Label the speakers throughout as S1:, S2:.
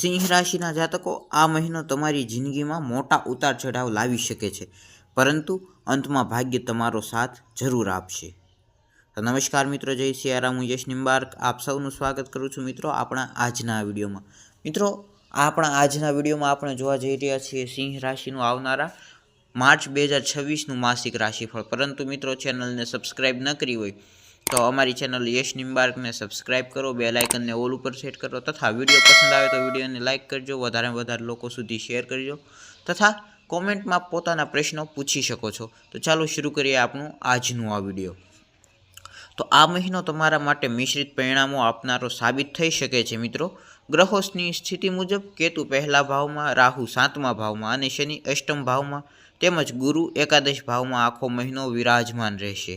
S1: સિંહ રાશિના જાતકો આ મહિનો તમારી જિંદગીમાં મોટા ઉતાર ચઢાવ લાવી શકે છે, પરંતુ અંતમાં ભાગ્ય તમારો સાથ જરૂર આપશે. તો નમસ્કાર મિત્રો, જય સિયારામ. હું યશ નિંબાર્ક આપ સૌનું સ્વાગત કરું છું મિત્રો આપણા આજના વિડીયોમાં. મિત્રો, આપણા આજના વિડીયોમાં આપણે જોવા જઈ રહ્યા છીએ સિંહ રાશિનું આવનારા માર્ચ 2026નું માસિક રાશિફળ. પરંતુ મિત્રો, ચેનલને સબસ્ક્રાઈબ ન કરી હોય તો અમારી ચેનલ યશ નિંબાર્કને સબસ્ક્રાઇબ કરો, બેલ આઇકનને ઓલ ઉપર સેટ કરો તથા વિડીયો પસંદ આવે તો વિડીયોને લાઇક કરજો, વધારેમાં વધારે લોકો સુધી શેર કરજો તથા કોમેન્ટમાં પોતાના પ્રશ્નો પૂછી શકો છો. તો ચાલો શરૂ કરીએ આપણું આજનું આ વિડીયો. તો આ મહિનો તમારા માટે મિશ્રિત પરિણામો આપનારો સાબિત થઈ શકે છે મિત્રો. ગ્રહોની સ્થિતિ મુજબ કેતુ પહેલા ભાવમાં, રાહુ 7મા ભાવમાં અને શનિ 8મ ભાવમાં તેમજ ગુરુ એકાદશ ભાવમાં આખો મહિનો વિરાજમાન રહેશે.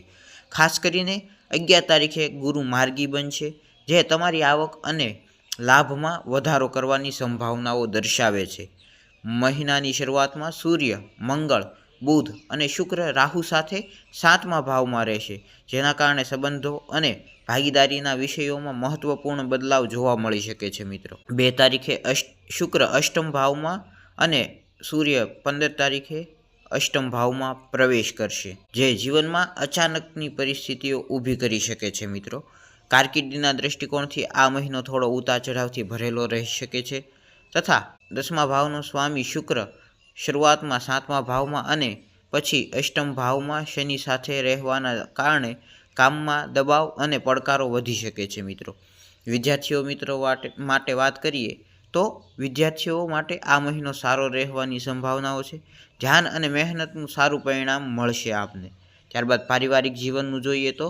S1: ખાસ કરીને 11 તારીખે ગુરુ માર્ગી બનશે, જે તમારી આવક અને લાભમાં વધારો કરવાની સંભાવનાઓ દર્શાવે છે. મહિનાની શરૂઆતમાં સૂર્ય, મંગળ, બુધ અને શુક્ર રાહુ સાથે 7મા ભાવમાં રહેશે, જેના કારણે સંબંધો અને ભાગીદારીના વિષયોમાં મહત્વપૂર્ણ બદલાવ જોવા મળી શકે છે મિત્રો. 2 તારીખે શુક્ર 8મ ભાવમાં અને સૂર્ય 15 તારીખે 8મ ભાવમાં પ્રવેશ કરશે, જે જીવનમાં અચાનકની પરિસ્થિતિઓ ઊભી કરી શકે છે મિત્રો. કારકિર્દીના દૃષ્ટિકોણથી આ મહિનો થોડો ઉતાર ચઢાવથી ભરેલો રહી શકે છે તથા 10મા ભાવનો સ્વામી શુક્ર શરૂઆતમાં 7મા ભાવમાં અને પછી 8મ ભાવમાં શનિ સાથે રહેવાના કારણે કામમાં દબાવ અને પડકારો વધી શકે છે મિત્રો. વિદ્યાર્થીઓ મિત્રો માટે વાત કરીએ તો વિદ્યાર્થીઓ માટે આ મહિનો સારો રહેવાની સંભાવનાઓ છે. ધ્યાન અને મહેનતનું સારું પરિણામ મળશે આપને. ત્યારબાદ પારિવારિક જીવનનું જોઈએ તો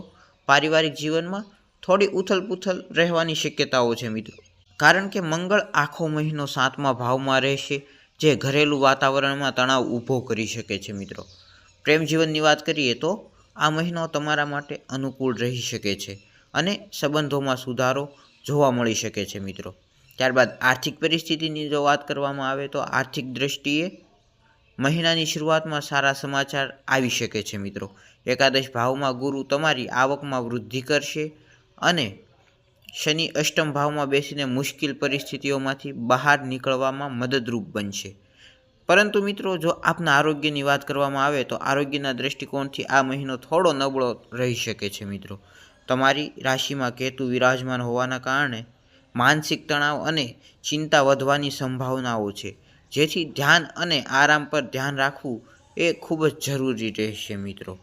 S1: પારિવારિક જીવનમાં થોડી ઉથલ-પુથલ રહેવાની શક્યતાઓ છે મિત્રો, કારણ કે મંગળ આખો મહિનો 7મા ભાવમાં રહેશે, જે ઘરેલું વાતાવરણમાં તણાવ ઊભો કરી શકે છે મિત્રો. પ્રેમ જીવનની વાત કરીએ તો આ મહિનો તમારા માટે અનુકૂળ રહી શકે છે અને સંબંધોમાં સુધારો જોવા મળી શકે છે મિત્રો. ત્યારબાદ આર્થિક પરિસ્થિતિની જો વાત કરવામાં આવે તો આર્થિક દ્રષ્ટિએ મહિનાની શરૂઆતમાં સારા સમાચાર આવી શકે છે મિત્રો. એકાદશ ભાવમાં ગુરુ તમારી આવકમાં વૃદ્ધિ કરશે અને શનિ 8મ ભાવમાં બેસીને મુશ્કેલ પરિસ્થિતિઓમાંથી બહાર નીકળવામાં મદદરૂપ બનશે. પરંતુ મિત્રો, જો આપના આરોગ્યની વાત કરવામાં આવે તો આરોગ્યના દૃષ્ટિકોણથી આ મહિનો થોડો નબળો રહી શકે છે મિત્રો. તમારી રાશિમાં કેતુ વિરાજમાન હોવાના કારણે માનસિક તણાવ અને ચિંતા વધવાની સંભાવનાઓ છે, જેથી ધ્યાન અને આરામ પર ધ્યાન રાખવું એ ખૂબ જ જરૂરી રહેશે મિત્રો.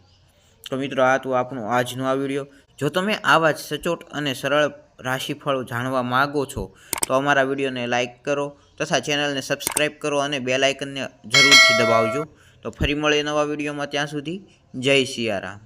S1: તો મિત્રો, આ તો આપણું આજનો આ વિડીયો. જો તમે આવા જ સચોટ અને સરળ રાશિફળ જાણવા માગો છો તો અમારા વિડીયોને લાઇક કરો તથા ચેનલને સબસ્ક્રાઈબ કરો અને બેલ આઇકનને જરૂરથી દબાવજો. તો ફરી મળીએ નવા વિડીયોમાં. ત્યાં સુધી જય સિયારામ.